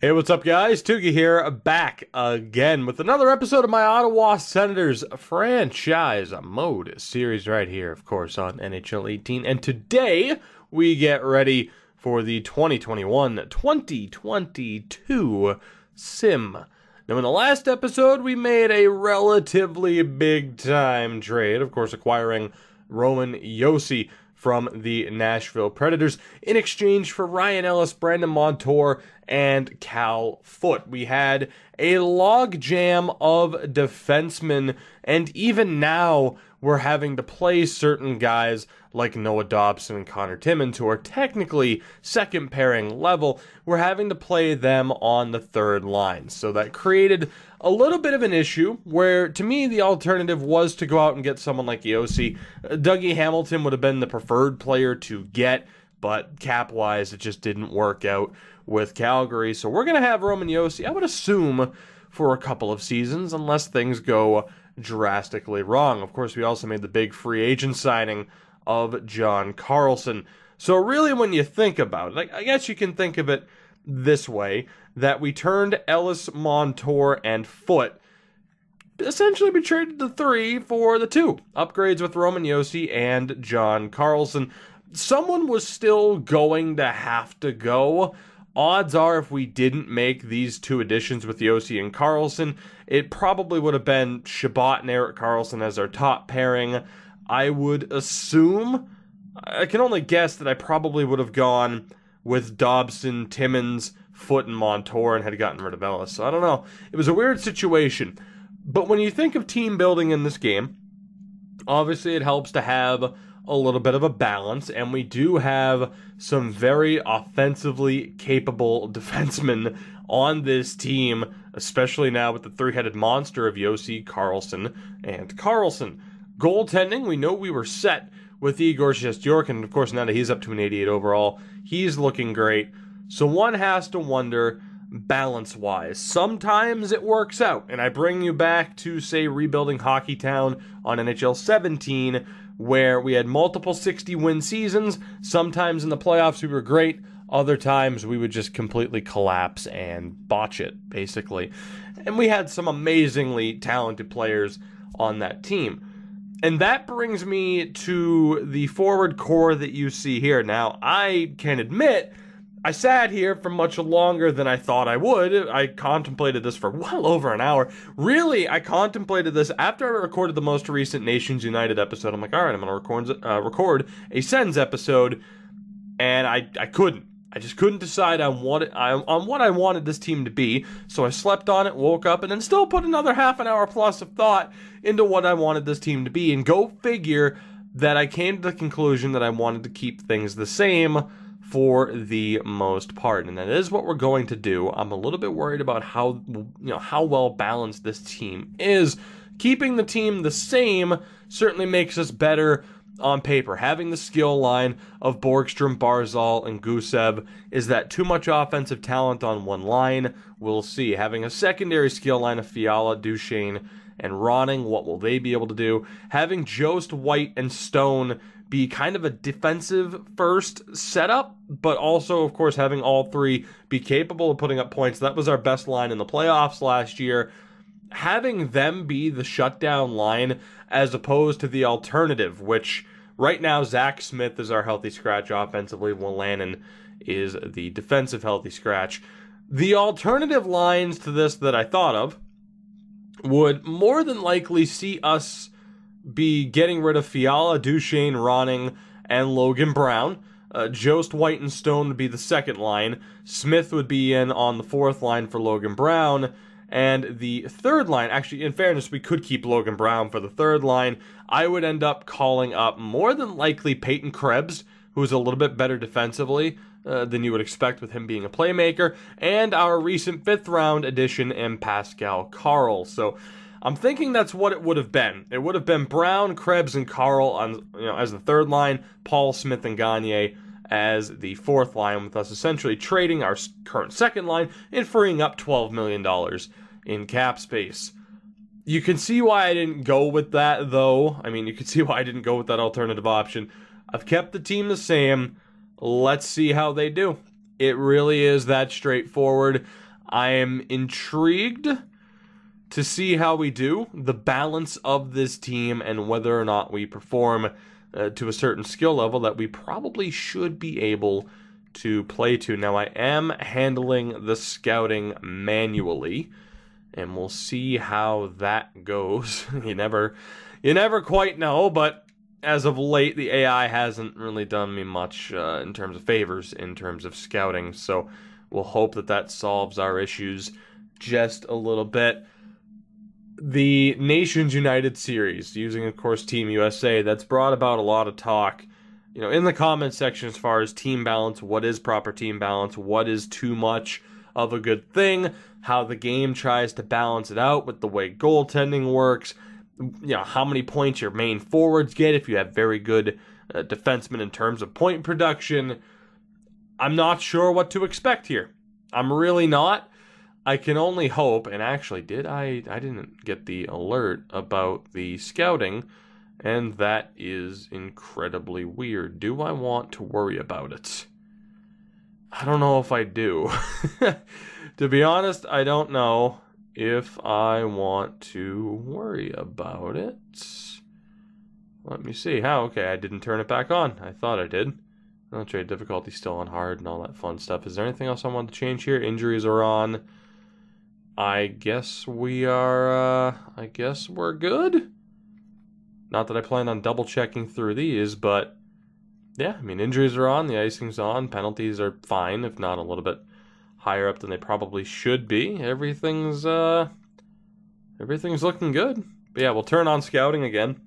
Hey, what's up, guys? Tugi here, back again with another episode of my Ottawa Senators franchise mode series right here, of course, on NHL 18. And today, we get ready for the 2021-2022 sim. Now, in the last episode, we made a relatively big-time trade, of course, acquiring Roman Josi from the Nashville Predators in exchange for Ryan Ellis, Brandon Montour, and Cal Foote. We had a logjam of defensemen, and even now we're having to play certain guys like Noah Dobson and Connor Timmins, who are technically second pairing level. We're having to play them on the third line. So that created a little bit of an issue where, to me, the alternative was to go out and get someone like Josi. Dougie Hamilton would have been the preferred player to get, but cap-wise, it just didn't work out with Calgary. So we're going to have Roman Josi, I would assume, for a couple of seasons, unless things go drastically wrong. Of course, we also made the big free agent signing of John Carlson. So really, when you think about it, I guess you can think of it this way, that we turned Ellis, Montour, and Foote. Essentially, we traded the 3 for the 2. Upgrades with Roman Josi and John Carlson. Someone was still going to have to go. Odds are, if we didn't make these 2 additions with Josi and Carlson, it probably would have been Chabot and Erik Karlsson as our top pairing. I would assume, I can only guess, that I probably would have gone with Dobson, Timmins, Foote, and Montour and had gotten rid of Ellis. So I don't know. It was a weird situation. But when you think of team building in this game, obviously it helps to have a little bit of a balance, and we do have some very offensively capable defensemen on this team, especially now with the 3-headed monster of Josi, Carlson, and Carlson. Goaltending, we know we were set with Igor Shesterkin, and of course now that he's up to an 88 overall, he's looking great. So one has to wonder, balance-wise, sometimes it works out, and I bring you back to, say, rebuilding Hockeytown on NHL 17, where we had multiple 60-win seasons. Sometimes in the playoffs we were great, other times we would just completely collapse and botch it, basically. And we had some amazingly talented players on that team. And that brings me to the forward core that you see here. Now, I can admit, I sat here for much longer than I thought I would. I contemplated this for well over an hour. Really, I contemplated this after I recorded the most recent Nations United episode. I'm like, all right, I'm going to record a Sens episode, and I couldn't. I just couldn't decide on what I wanted this team to be. So I slept on it, woke up, and then still put another half an hour plus of thought into what I wanted this team to be. And go figure that I came to the conclusion that I wanted to keep things the same for the most part, and that is what we're going to do. I'm a little bit worried about how well balanced this team is. Keeping the team the same certainly makes us better on paper. Having the skill line of Borgstrom, Barzal, and Gusev, is that too much offensive talent on one line? We'll see. Having a secondary skill line of Fiala, Duchesne, and Ronning, what will they be able to do? Having Jost, White, and Stone be kind of a defensive first setup, but also, of course, having all 3 be capable of putting up points. That was our best line in the playoffs last year. Having them be the shutdown line as opposed to the alternative, which right now Zach Smith is our healthy scratch offensively, while Lannon is the defensive healthy scratch. The alternative lines to this that I thought of would more than likely see us be getting rid of Fiala, Duchesne, Ronning, and Logan Brown. Jost, White, and Stone would be the second line. Smith would be in on the 4th line for Logan Brown. And the third line, actually, in fairness, we could keep Logan Brown for the third line. I would end up calling up more than likely Peyton Krebs, who's a little bit better defensively than you would expect with him being a playmaker, and our recent 5th round addition in Pascal Carl. So I'm thinking that's what it would have been. It would have been Brown, Krebs, and Carl on, as the third line, Paul, Smith, and Gagne as the 4th line, with us essentially trading our current second line and freeing up $12 million in cap space. You can see why I didn't go with that, though. I mean, you can see why I didn't go with that alternative option. I've kept the team the same. Let's see how they do. It really is that straightforward. I am intrigued to see how we do, the balance of this team, and whether or not we perform to a certain skill level that we probably should be able to play to. Now, I am handling the scouting manually, and we'll see how that goes. You never quite know, but as of late, the AI hasn't really done me much in terms of favors, in terms of scouting, so we'll hope that solves our issues just a little bit. The Nations United series, using, of course, Team USA, that's brought about a lot of talk, in the comment section as far as team balance, what is proper team balance, what is too much of a good thing, how the game tries to balance it out with the way goaltending works, how many points your main forwards get if you have very good defensemen in terms of point production. I'm not sure what to expect here. I'm really not. I can only hope, and actually I didn't get the alert about the scouting, and that is incredibly weird. Do I want to worry about it? I don't know if I do. To be honest, I don't know if I want to worry about it. Let me see. Okay, I didn't turn it back on. I thought I did. Trade difficulty still on hard and all that fun stuff. Is there anything else I want to change here? Injuries are on. I guess we are, I guess we're good. Not that I plan on double checking through these, but yeah, injuries are on, the icing's on, penalties are fine, if not a little bit higher up than they probably should be. Everything's looking good. But yeah, we'll turn on scouting again,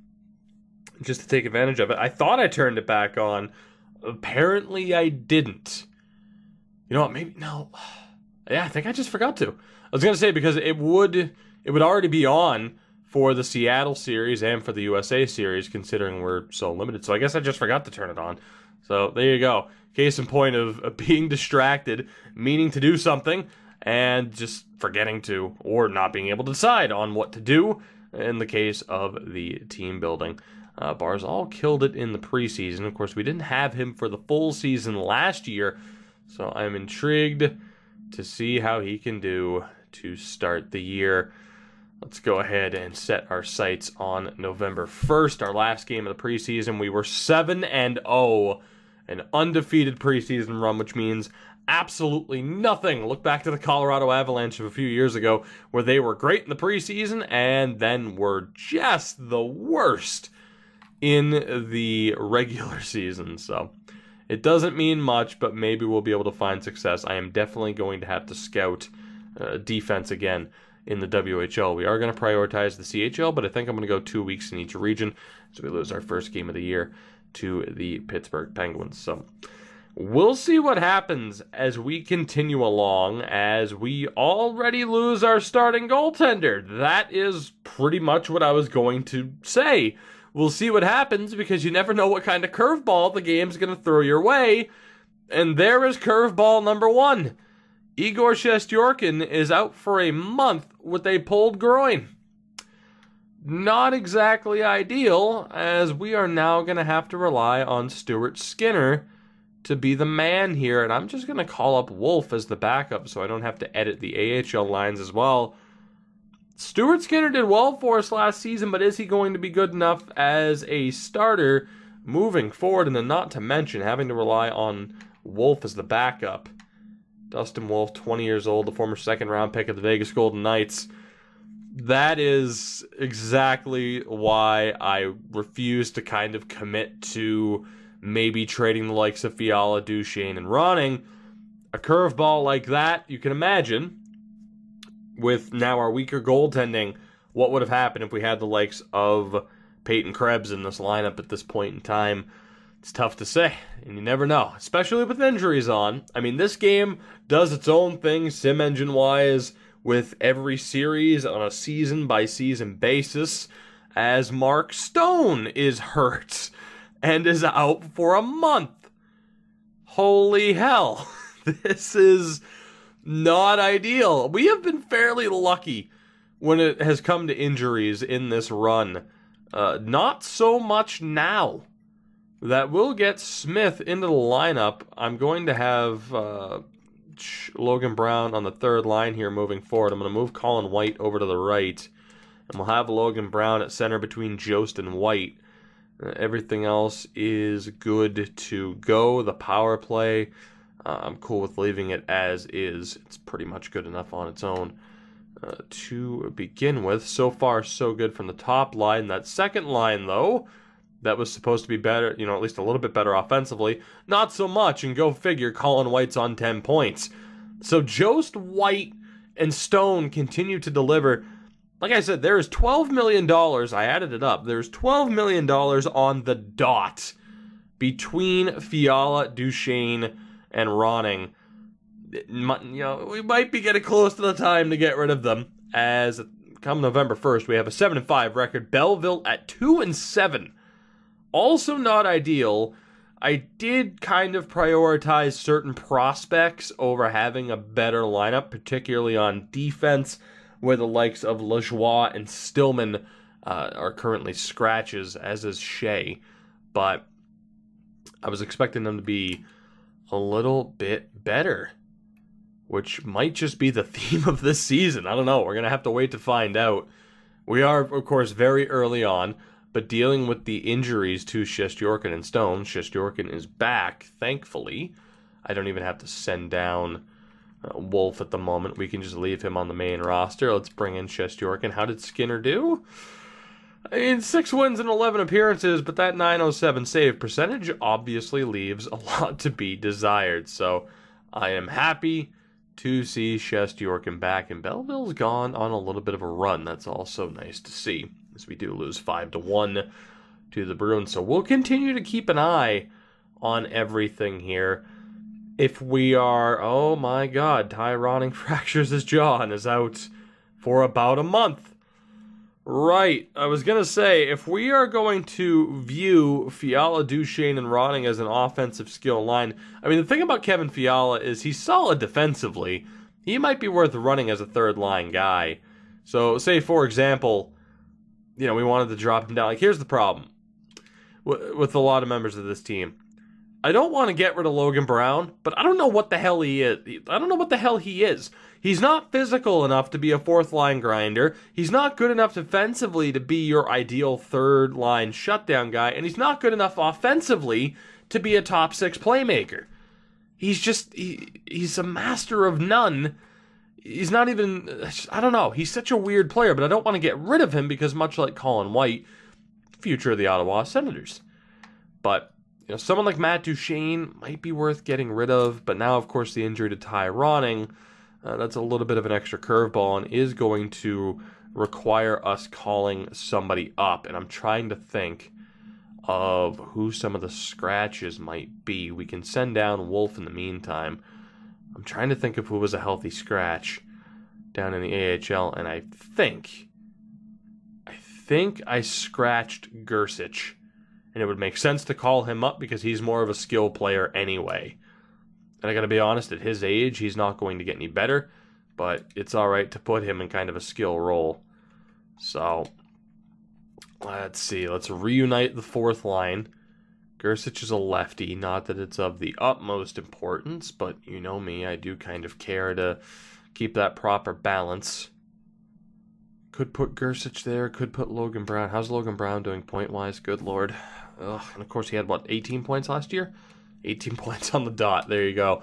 just to take advantage of it. I thought I turned it back on. Apparently I didn't. You know what, maybe, no. Yeah, I think I just forgot to. I was going to say, because it would already be on for the Seattle series and for the USA series, considering we're so limited. So I guess I just forgot to turn it on. So there you go. Case in point of being distracted, meaning to do something, and just forgetting to, or not being able to decide on what to do in the case of the team building. Barzal killed it in the preseason. Of course, we didn't have him for the full season last year, so I'm intrigued to see how he can do to start the year. Let's go ahead and set our sights on November 1st, our last game of the preseason. We were 7-0, an undefeated preseason run, which means absolutely nothing. Look back to the Colorado Avalanche of a few years ago, where they were great in the preseason and then were just the worst in the regular season. So it doesn't mean much, but maybe we'll be able to find success. I am definitely going to have to scout defense again in the WHL. We are going to prioritize the CHL, but I think I'm going to go 2 weeks in each region, so we lose our first game of the year to the Pittsburgh Penguins. So we'll see what happens as we continue along, as we already lose our starting goaltender. That is pretty much what I was going to say. We'll see what happens, because you never know what kind of curveball the game's going to throw your way. And there is curveball number 1. Igor Shesterkin is out for a month with a pulled groin. Not exactly ideal, as we are now going to have to rely on Stuart Skinner to be the man here. And I'm just going to call up Wolf as the backup so I don't have to edit the AHL lines as well. Stuart Skinner did well for us last season, but is he going to be good enough as a starter moving forward? And then not to mention having to rely on Wolf as the backup. Dustin Wolf, 20 years old, the former second-round pick of the Vegas Golden Knights. That is exactly why I refuse to kind of commit to maybe trading the likes of Fiala, Duchesne, and Ronning. A curveball like that, you can imagine, with now our weaker goaltending, what would have happened if we had the likes of Peyton Krebs in this lineup at this point in time. It's tough to say, and you never know, especially with injuries on. This game does its own thing, sim engine-wise, with every series on a season-by-season basis, as Mark Stone is hurt and is out for a month. Holy hell. This is not ideal. We have been fairly lucky when it has come to injuries in this run. Not so much now. That will get Smith into the lineup. I'm going to have Logan Brown on the third line here moving forward. I'm going to move Colin White over to the right. And we'll have Logan Brown at center between Jost and White. Everything else is good to go. The power play, I'm cool with leaving it as is. It's pretty much good enough on its own to begin with. So far, so good from the top line. That second line, though, that was supposed to be better, at least a little bit better offensively. Not so much, and go figure, Colin White's on 10 points. So Jost, White, and Stone continue to deliver. Like I said, there is $12 million, I added it up, there's $12 million on the dot between Fiala, Duchesne, and Ronning. We might be getting close to the time to get rid of them, as come November 1st, we have a 7-5 record. Belleville at 2-7. Also not ideal. I did kind of prioritize certain prospects over having a better lineup, particularly on defense, where the likes of Lajoie and Stillman are currently scratches, as is Shea. But I was expecting them to be a little bit better, which might just be the theme of this season. I don't know. We're going to have to wait to find out. We are, of course, very early on, but dealing with the injuries to Shesterkin and Stone. Shesterkin is back, thankfully. I don't even have to send down Wolf at the moment. We can just leave him on the main roster. Let's bring in Shesterkin. How did Skinner do? 6 wins and 11 appearances, but that .907 save percentage obviously leaves a lot to be desired. So I am happy to see Shesterkin back, and Belleville's gone on a little bit of a run. That's also nice to see, as we do lose 5-1 to the Bruins. So we'll continue to keep an eye on everything here. If we are, oh my God, Ty Ronning fractures his jaw and is out for about a month. Right, I was going to say, if we are going to view Fiala, Duchesne, and Ronning as an offensive skill line, the thing about Kevin Fiala is he's solid defensively. He might be worth running as a third-line guy. So, say, for example, we wanted to drop him down. Here's the problem with a lot of members of this team. I don't want to get rid of Logan Brown, but I don't know what the hell he is. I don't know what the hell he is. He's not physical enough to be a fourth-line grinder. He's not good enough defensively to be your ideal third-line shutdown guy, and he's not good enough offensively to be a top-6 playmaker. He's a master of none. He's not even, I don't know. He's such a weird player, but I don't want to get rid of him because much like Colin White, future of the Ottawa Senators. But someone like Matt Duchesne might be worth getting rid of, but now, of course, the injury to Ty Ronning, that's a little bit of an extra curveball and is going to require us calling somebody up. And I'm trying to think of who some of the scratches might be. We can send down Wolf in the meantime. I'm trying to think of who was a healthy scratch down in the AHL, and I think I scratched Gersich. And it would make sense to call him up because he's more of a skill player anyway. And I gotta be honest, at his age, he's not going to get any better, but it's alright to put him in kind of a skill role. So, let's see. Let's reunite the fourth line. Gersich is a lefty. Not that it's of the utmost importance, but you know me, I do kind of care to keep that proper balance. Could put Gersich there, could put Logan Brown. How's Logan Brown doing point-wise? Good lord. Ugh. And of course he had, 18 points last year? 18 points on the dot. There you go.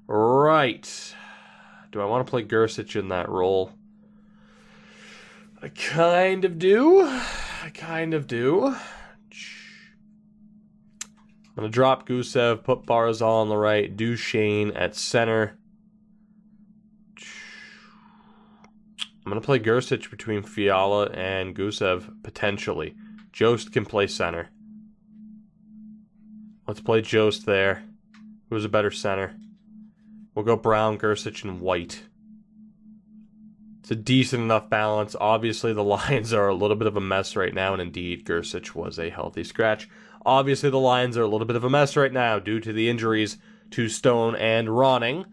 Right. Do I want to play Gersich in that role? I kind of do. I'm going to drop Gusev, put Barzal on the right, Duchesne at center. I'm going to play Gersich between Fiala and Gusev, potentially. Jost can play center. Let's play Jost there. Who's a better center? We'll go Brown, Gersich, and White. It's a decent enough balance. Obviously, the Lions are a little bit of a mess right now, and indeed, Gersich was a healthy scratch. Obviously, the Lions are a little bit of a mess right now due to the injuries to Stone and Ronning.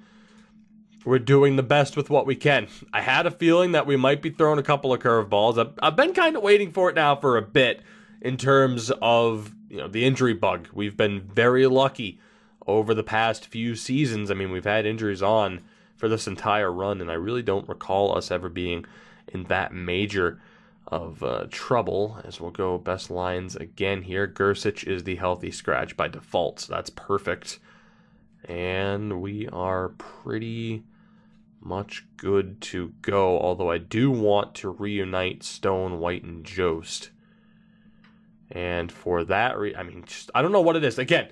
We're doing the best with what we can. I had a feeling that we might be throwing a couple of curveballs. I've been kind of waiting for it now for a bit in terms of the injury bug. We've been very lucky over the past few seasons. I mean, we've had injuries on for this entire run, and I really don't recall us ever being in that major of trouble. As we'll go best lines again here. Gersic is the healthy scratch by default, so that's perfect. And we are pretty much good to go, although I do want to reunite Stone, White, and Jost. And for that, I don't know what it is. Again,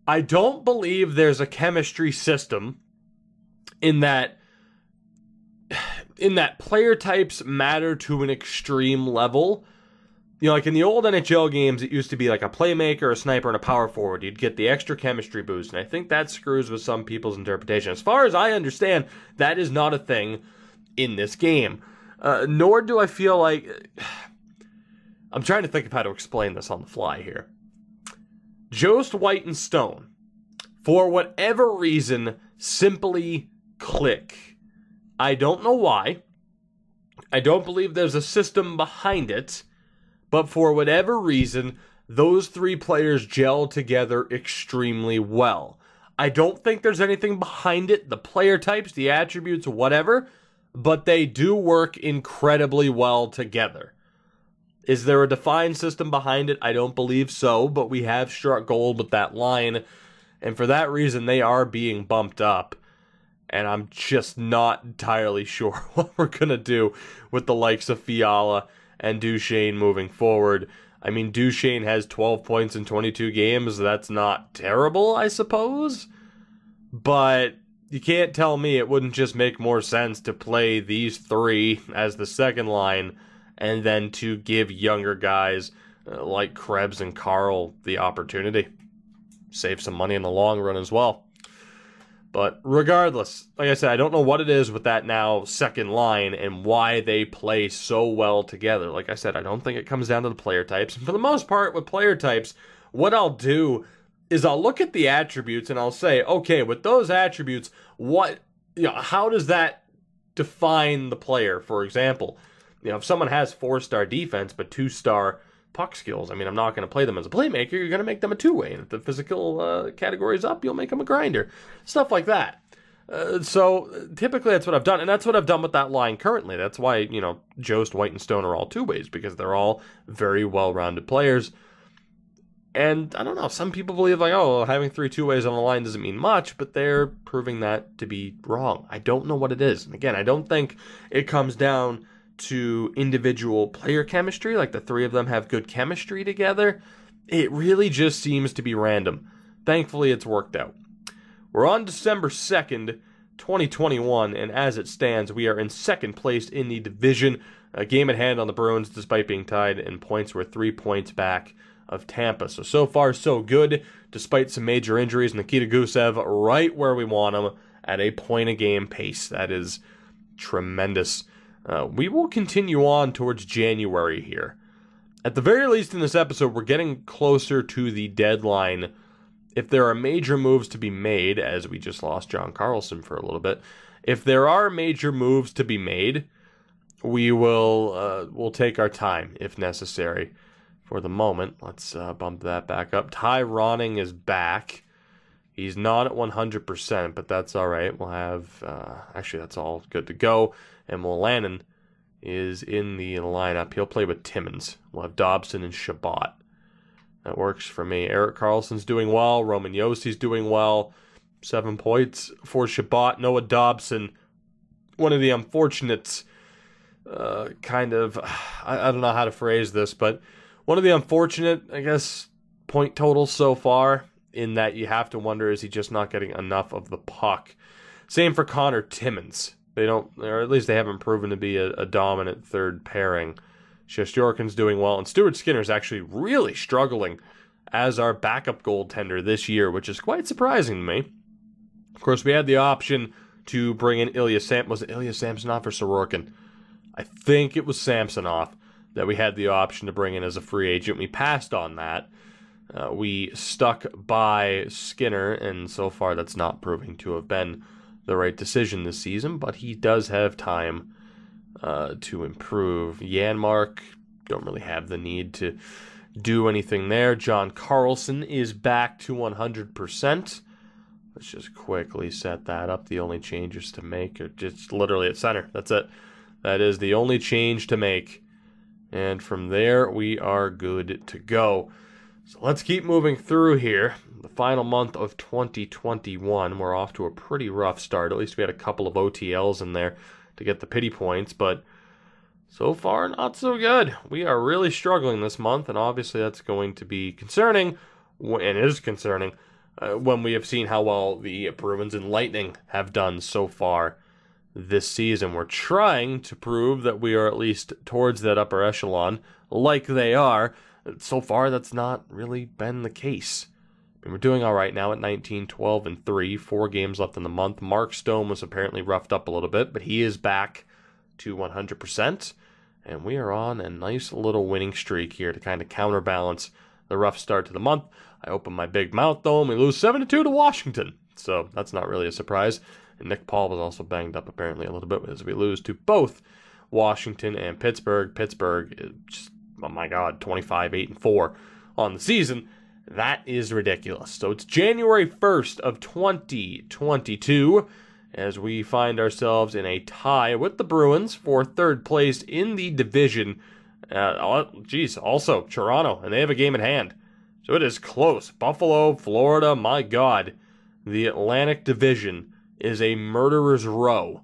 I don't believe there's a chemistry system in that player types matter to an extreme level. You know, like in the old NHL games, it used to be like a playmaker, a sniper, and a power forward. You'd get the extra chemistry boost, and I think that screws with some people's interpretation. As far as I understand, that is not a thing in this game. Nor do I feel like... I'm trying to think of how to explain this on the fly here. Jost, White, and Stone, for whatever reason, simply click. I don't know why. I don't believe there's a system behind it. But for whatever reason, those three players gel together extremely well. I don't think there's anything behind it, the player types, the attributes, whatever, but they do work incredibly well together. Is there a defined system behind it? I don't believe so, but we have struck gold with that line, and for that reason, they are being bumped up. And I'm just not entirely sure what we're going to do with the likes of Fiala and Duchesne moving forward. I mean, Duchesne has 12 points in 22 games. That's not terrible, I suppose. But you can't tell me it wouldn't just make more sense to play these three as the second line and then to give younger guys like Krebs and Carl the opportunity. Save some money in the long run as well. But regardless, like I said, I don't know what it is with that now second line and why they play so well together. Like I said, I don't think it comes down to the player types. And for the most part, with player types, what I'll do is I'll look at the attributes and I'll say, okay, with those attributes, how does that define the player? For example, if someone has 4-star defense but 2-star puck skills, I mean, I'm not going to play them as a playmaker. You're going to make them a two-way. And if the physical category is up, you'll make them a grinder. Stuff like that. So typically that's what I've done. And that's what I've done with that line currently. That's why, Jost, White, and Stone are all two-ways, because they're all very well-rounded players. And I don't know, some people believe having 3 two-ways on the line doesn't mean much, but they're proving that to be wrong. I don't know what it is. And again, I don't think it comes down to individual player chemistry, like the three of them have good chemistry together. It really just seems to be random. Thankfully, it's worked out. We're on December 2nd, 2021, and as it stands, we are in second place in the division. A game at hand on the Bruins, despite being tied in points. We're 3 points back of Tampa. So far, so good, despite some major injuries. Nikita Gusev right where we want him at a point-a-game pace. That is tremendous. We will continue on towards January here. At the very least in this episode, we're getting closer to the deadline. If there are major moves to be made, as we just lost John Carlson for a little bit, if there are major moves to be made, we'll take our time if necessary. For the moment, let's bump that back up. Ty Ronning is back. He's not at 100%, but that's all right. We'll have, actually, that's all good to go. And Molanin is in the lineup. He'll play with Timmins. We'll have Dobson and Shabbat. That works for me. Erik Karlsson's doing well. Roman Josi's doing well. 7 points for Shabbat. Noah Dobson, one of the unfortunates, I don't know how to phrase this, but one of the unfortunate, I guess, point totals so far, in that you have to wonder, is he just not getting enough of the puck? Same for Connor Timmins. They don't, or at least they haven't proven to be a dominant third pairing. Shesterkin's doing well, and Stuart Skinner's actually really struggling as our backup goaltender this year, which is quite surprising to me. Of course, we had the option to bring in Ilya Samsonov. Was it Ilya Samsonov or Sorokin? I think it was Samsonov that we had the option to bring in as a free agent. We passed on that. We stuck by Skinner, and so far that's not proving to have been the right decision this season, but he does have time to improve. Janmark, don't really have the need to do anything there. John Carlson is back to 100%. Let's just quickly set that up. The only changes to make are just literally at center. That's it. That is the only change to make. And from there, we are good to go. So let's keep moving through here. The final month of 2021, we're off to a pretty rough start. At least we had a couple of OTLs in there to get the pity points, but so far, not so good. We are really struggling this month, and obviously that's going to be concerning, and is concerning, when we have seen how well the Bruins and Lightning have done so far this season. We're trying to prove that we are at least towards that upper echelon, like they are. So far, that's not really been the case. I mean, we're doing all right now at 19, 12, and 3, 4 games left in the month. Mark Stone was apparently roughed up a little bit, but he is back to 100%, and we are on a nice little winning streak here to kind of counterbalance the rough start to the month. I open my big mouth, though, and we lose 7-2 to Washington, so that's not really a surprise. And Nick Paul was also banged up apparently a little bit as we lose to both Washington and Pittsburgh. Pittsburgh is just, oh my God, 25-8-4 on the season. That is ridiculous. So it's January 1st of 2022 as we find ourselves in a tie with the Bruins for third place in the division. Also Toronto, and they have a game in hand. So it is close. Buffalo, Florida, my God. The Atlantic Division is a murderer's row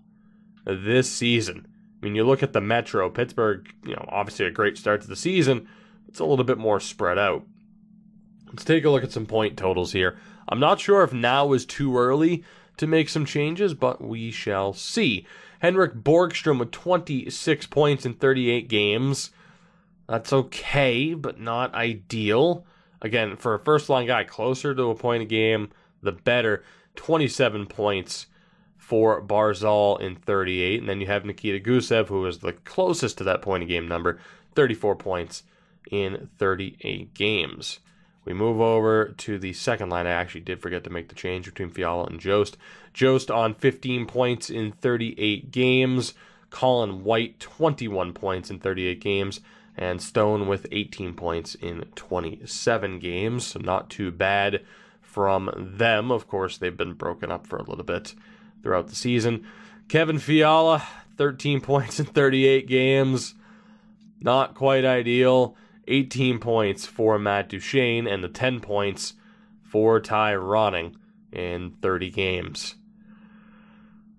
this season. I mean, you look at the Metro, Pittsburgh, obviously a great start to the season. It's a little bit more spread out. Let's take a look at some point totals here. I'm not sure if now is too early to make some changes, but we shall see. Henrik Borgstrom with 26 points in 38 games. That's okay, but not ideal. Again, for a first-line guy, closer to a point a game, the better. 27 points for Barzal in 38. And then you have Nikita Gusev, who is the closest to that point-a-game number, 34 points in 38 games. We move over to the second line. I actually did forget to make the change between Fiala and Jost. Jost on 15 points in 38 games. Colin White, 21 points in 38 games. And Stone with 18 points in 27 games. So not too bad from them. Of course, they've been broken up for a little bit throughout the season. Kevin Fiala, 13 points in 38 games. Not quite ideal. 18 points for Matt Duchene and the 10 points for Ty Ronning in 30 games.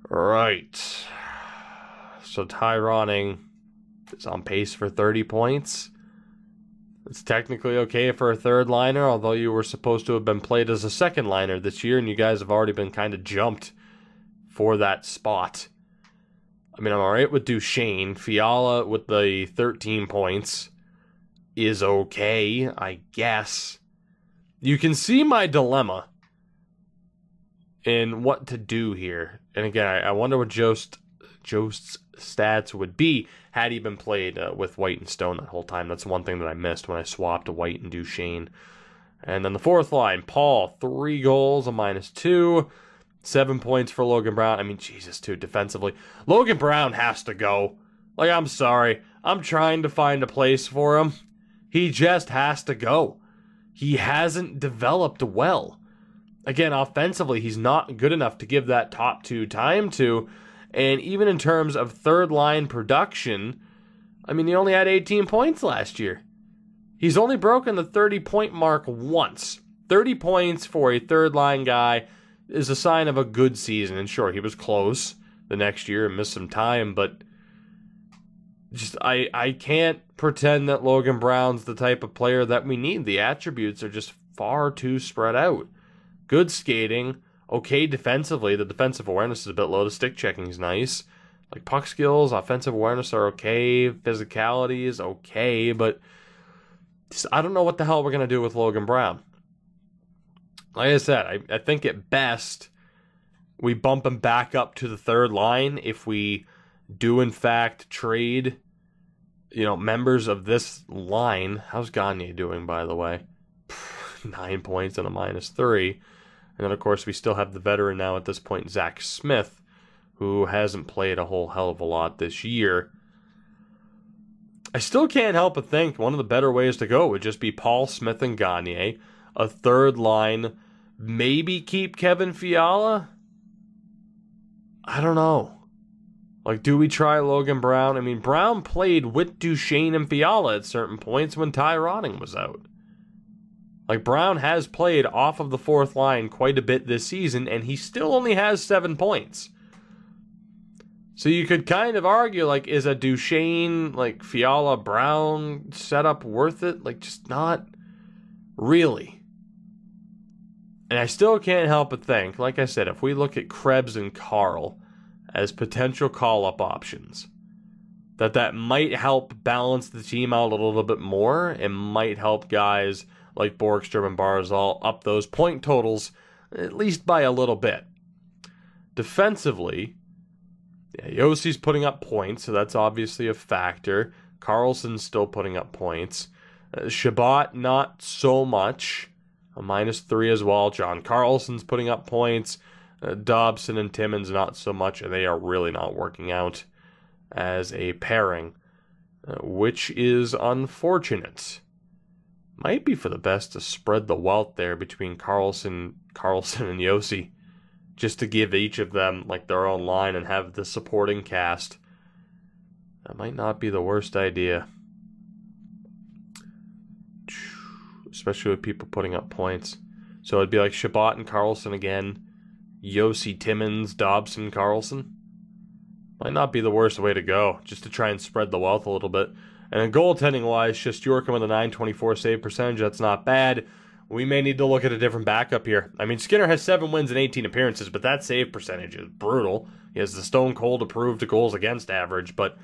Right. So Ty Ronning is on pace for 30 points. It's technically okay for a third liner, although you were supposed to have been played as a second liner this year, and you guys have already been kind of jumped for that spot. I mean, I'm alright with Duchene. Fiala with the 13 points is okay, I guess. You can see my dilemma in what to do here. And again, I wonder what Jost's stats would be had he been played with White and Stone that whole time. That's one thing that I missed when I swapped White and Duchene. And then the fourth line, Paul, 3 goals, a -2. 7 points for Logan Brown. I mean, Jesus, too, defensively. Logan Brown has to go. Like, I'm sorry. I'm trying to find a place for him. He just has to go. He hasn't developed well. Again, offensively, he's not good enough to give that top 2 time to. And even in terms of third-line production, I mean, he only had 18 points last year. He's only broken the 30-point mark once. 30 points for a third-line guy is a sign of a good season. And sure, he was close the next year and missed some time, but just I can't pretend that Logan Brown's the type of player that we need. The attributes are just far too spread out. Good skating, okay defensively. The defensive awareness is a bit low. The stick checking is nice. Like puck skills, offensive awareness are okay. Physicality is okay, but just, I don't know what the hell we're going to do with Logan Brown. Like I said, I think at best we bump him back up to the third line if we do in fact trade, members of this line. How's Gagne doing, by the way? 9 points and a -3. And then, of course, we still have the veteran now at this point, Zach Smith, who hasn't played a whole hell of a lot this year. I still can't help but think one of the better ways to go would just be Paul Smith and Gagne, a third line, maybe keep Kevin Fiala? I don't know. Like, do we try Logan Brown? I mean, Brown played with Duchesne and Fiala at certain points when Ty Ronning was out. Like, Brown has played off of the fourth line quite a bit this season, and he still only has 7 points. So you could kind of argue, like, is a Duchesne, like, Fiala, Brown setup worth it? Like, just not really. And I still can't help but think, like I said, if we look at Krebs and Carl as potential call-up options, that might help balance the team out a little bit more. It might help guys like Borgstrom and Barzal up those point totals, at least by a little bit. Defensively, Josi's putting up points, so that's obviously a factor. Carlson's still putting up points. Shabbat, not so much. A -3 as well. John Carlson's putting up points. Dobson and Timmins, not so much, and they are really not working out as a pairing, which is unfortunate. Might be for the best to spread the wealth there between Carlson, and Josi, just to give each of them like their own line and have the supporting cast. That might not be the worst idea. Especially with people putting up points. So it'd be like Shabbat and Carlson again. Josi, Timmins, Dobson, Carlson. Might not be the worst way to go, just to try and spread the wealth a little bit. And then goaltending-wise, Shesterkin with a .924 save percentage, that's not bad. We may need to look at a different backup here. I mean, Skinner has 7 wins and 18 appearances, but that save percentage is brutal. He has the Stone Cold approved goals against average, but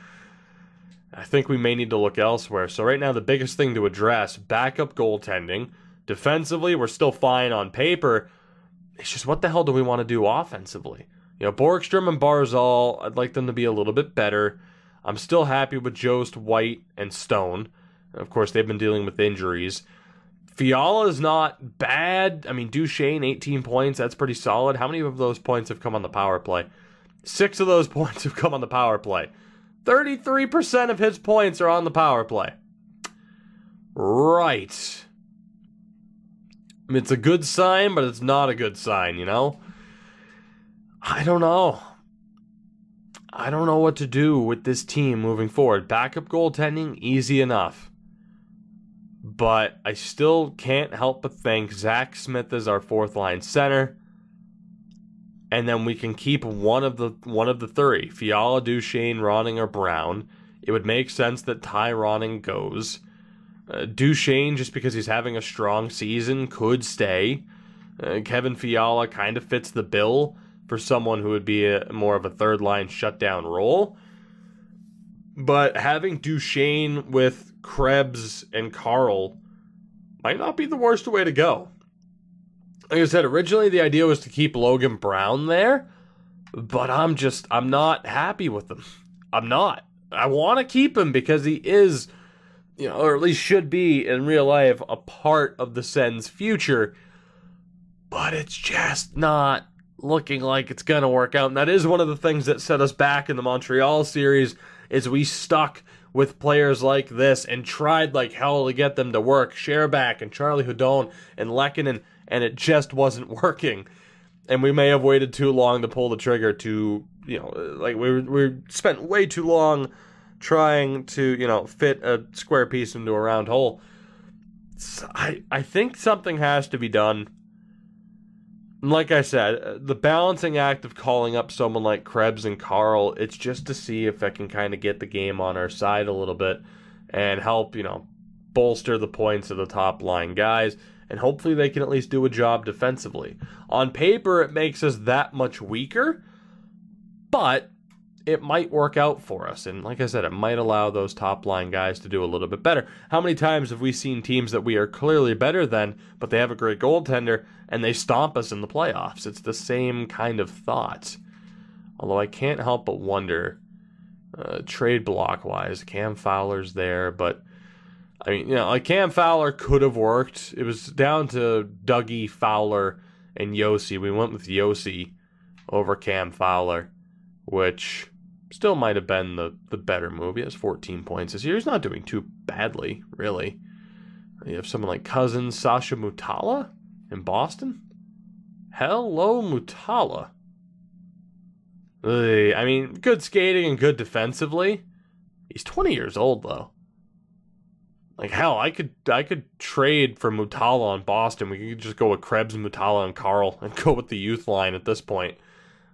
I think we may need to look elsewhere. So right now, the biggest thing to address, backup goaltending. Defensively, we're still fine on paper. It's just, what the hell do we want to do offensively? You know, Borgstrom and Barzal, I'd like them to be a little bit better. I'm still happy with Jost, White, and Stone. Of course, they've been dealing with injuries. Fiala is not bad. I mean, Duchesne, 18 points. That's pretty solid. How many of those points have come on the power play? 6 of those points have come on the power play. 33% of his points are on the power play. Right. I mean, it's a good sign, but it's not a good sign, you know? I don't know. I don't know what to do with this team moving forward. Backup goaltending, easy enough. But I still can't help but think Zach Smith is our fourth line center. And then we can keep one of the 3. Fiala, Duchesne, Ronning, or Brown. It would make sense that Ty Ronning goes. Duchesne, just because he's having a strong season, could stay. Kevin Fiala kind of fits the bill for someone who would be more of a third-line shutdown role. But having Duchesne with Krebs and Carl might not be the worst way to go. Like I said, originally the idea was to keep Logan Brown there, but I'm not happy with him. I'm not. I want to keep him because he is, you know, or at least should be in real life, a part of the Sens' future, but it's just not looking like it's going to work out. And that is one of the things that set us back in the Montreal series, is we stuck with players like this and tried like hell to get them to work. Sherback and Charlie Hudon and Lehkonen, and it just wasn't working. And we may have waited too long to pull the trigger to, you know, like we spent way too long trying to, you know, fit a square piece into a round hole. So I think something has to be done. Like I said, the balancing act of calling up someone like Krebs and Carl, it's just to see if I can kind of get the game on our side a little bit and help, you know, bolster the points of the top line guys, and hopefully they can at least do a job defensively. On paper, it makes us that much weaker, but it might work out for us. And like I said, it might allow those top line guys to do a little bit better. How many times have we seen teams that we are clearly better than, but they have a great goaltender, and they stomp us in the playoffs? It's the same kind of thought. Although I can't help but wonder, trade block-wise, Cam Fowler's there, but I mean, you know, like Cam Fowler could have worked. It was down to Dougie, Fowler, and Josi. We went with Josi over Cam Fowler, which Still might have been the better move. He has 14 points this year. He's not doing too badly, really. You have someone like Cousins, Sasha Mutala in Boston. Hello, Mutala. I mean, good skating and good defensively. He's 20 years old, though. Like, hell, I could trade for Mutala on Boston. We could just go with Krebs, Mutala, and Carl and go with the youth line at this point.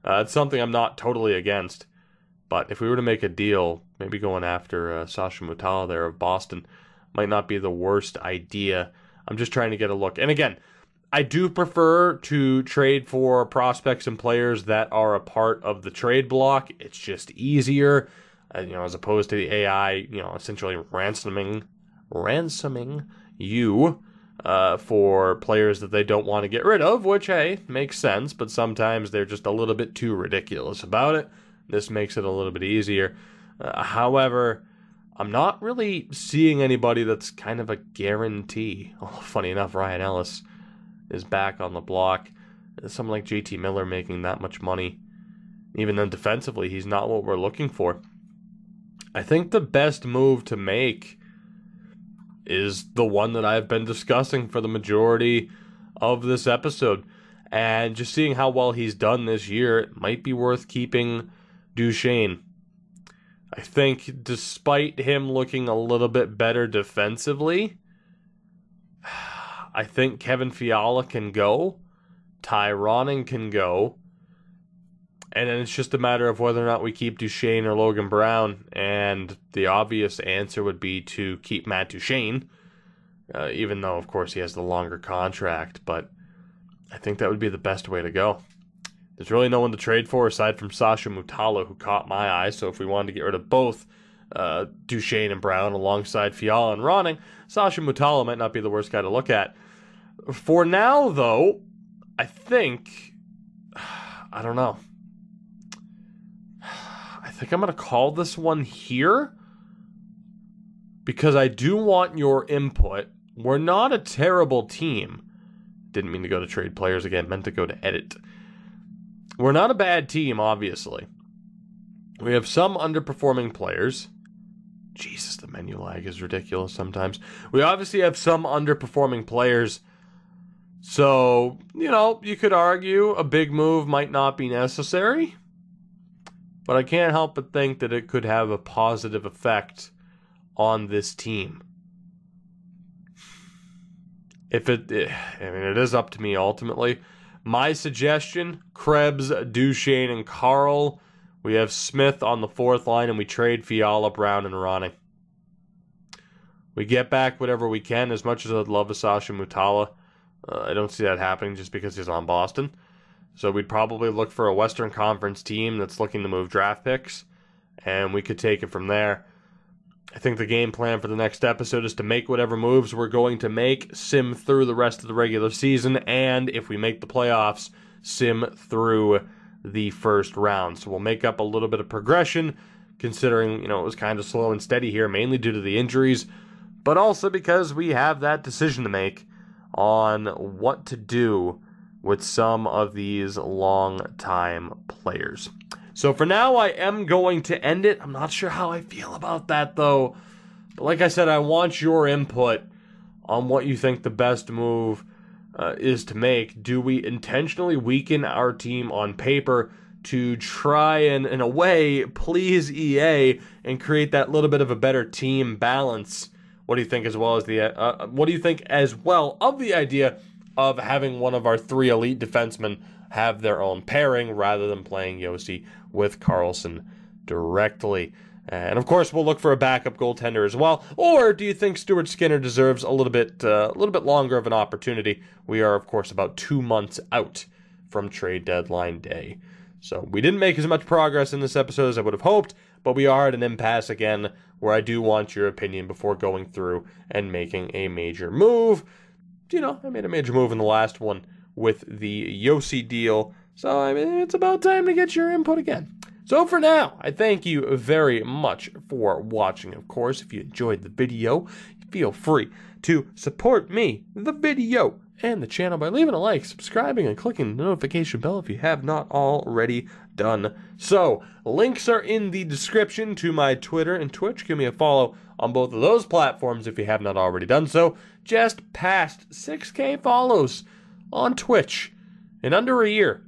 It's something I'm not totally against. But if we were to make a deal, maybe going after Sasha Mutala there of Boston might not be the worst idea. I'm just trying to get a look. And again, I do prefer to trade for prospects and players that are a part of the trade block. It's just easier, as opposed to the AI, essentially ransoming you for players that they don't want to get rid of, which, hey, makes sense, but sometimes they're just a little bit too ridiculous about it. This makes it a little bit easier. However, I'm not really seeing anybody that's kind of a guarantee. Oh, funny enough, Ryan Ellis is back on the block. Someone like JT Miller making that much money. Even then defensively, he's not what we're looking for. I think the best move to make is the one that I've been discussing for the majority of this episode. And just seeing how well he's done this year, it might be worth keeping Duchesne. I think despite him looking a little bit better defensively, I think Kevin Fiala can go, Ty Ronning can go, and then it's just a matter of whether or not we keep Duchesne or Logan Brown, and the obvious answer would be to keep Matt Duchesne, even though, of course, he has the longer contract, but I think that would be the best way to go. There's really no one to trade for aside from Sasha Mutala, who caught my eye. So if we wanted to get rid of both Duchesne and Brown alongside Fiala and Ronning, Sasha Mutala might not be the worst guy to look at. For now, though, I think... I don't know. I think I'm going to call this one here because I do want your input. We're not a terrible team. Didn't mean to go to trade players again. Meant to go to edit. We're not a bad team, obviously. We have some underperforming players. Jesus, the menu lag is ridiculous sometimes. We obviously have some underperforming players. So, you could argue a big move might not be necessary. But I can't help but think that it could have a positive effect on this team. It is up to me ultimately. My suggestion, Krebs, Duchesne, and Carl. We have Smith on the fourth line, and we trade Fiala, Brown, and Ronning. We get back whatever we can, as much as I'd love a Sasha Mutala. I don't see that happening just because he's on Boston. So we'd probably look for a Western Conference team that's looking to move draft picks, and we could take it from there. I think the game plan for the next episode is to make whatever moves we're going to make, sim through the rest of the regular season, and if we make the playoffs, sim through the first round. So we'll make up a little bit of progression, considering, it was kind of slow and steady here, mainly due to the injuries, but also because we have that decision to make on what to do with some of these long-time players. So for now, I am going to end it. I'm not sure how I feel about that, though. But like I said, I want your input on what you think the best move is to make. Do we intentionally weaken our team on paper to try and, in a way, please EA and create that little bit of a better team balance? What do you think, as well as of the idea of having one of our three elite defensemen have their own pairing rather than playing Josi with Carlson directly? And of course, we'll look for a backup goaltender as well. Or do you think Stuart Skinner deserves a little bit longer of an opportunity? We are, of course, about 2 months out from trade deadline day. So we didn't make as much progress in this episode as I would have hoped, but we are at an impasse again where I do want your opinion before going through and making a major move. I made a major move in the last one with the Josi deal, so it's about time to get your input again. So for now, I thank you very much for watching. Of course, if you enjoyed the video, feel free to support me, the video, and the channel by leaving a like, subscribing, and clicking the notification bell if you have not already done so. Links are in the description to my Twitter and Twitch. Give me a follow on both of those platforms if you have not already done so. Just passed 6K follows on Twitch in under a year.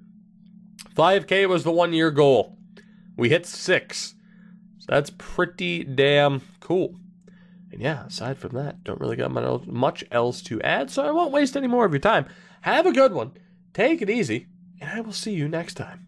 5K was the 1-year goal. We hit 6. So that's pretty damn cool. And yeah, aside from that, don't really got much else to add, so I won't waste any more of your time. Have a good one. Take it easy, and I will see you next time.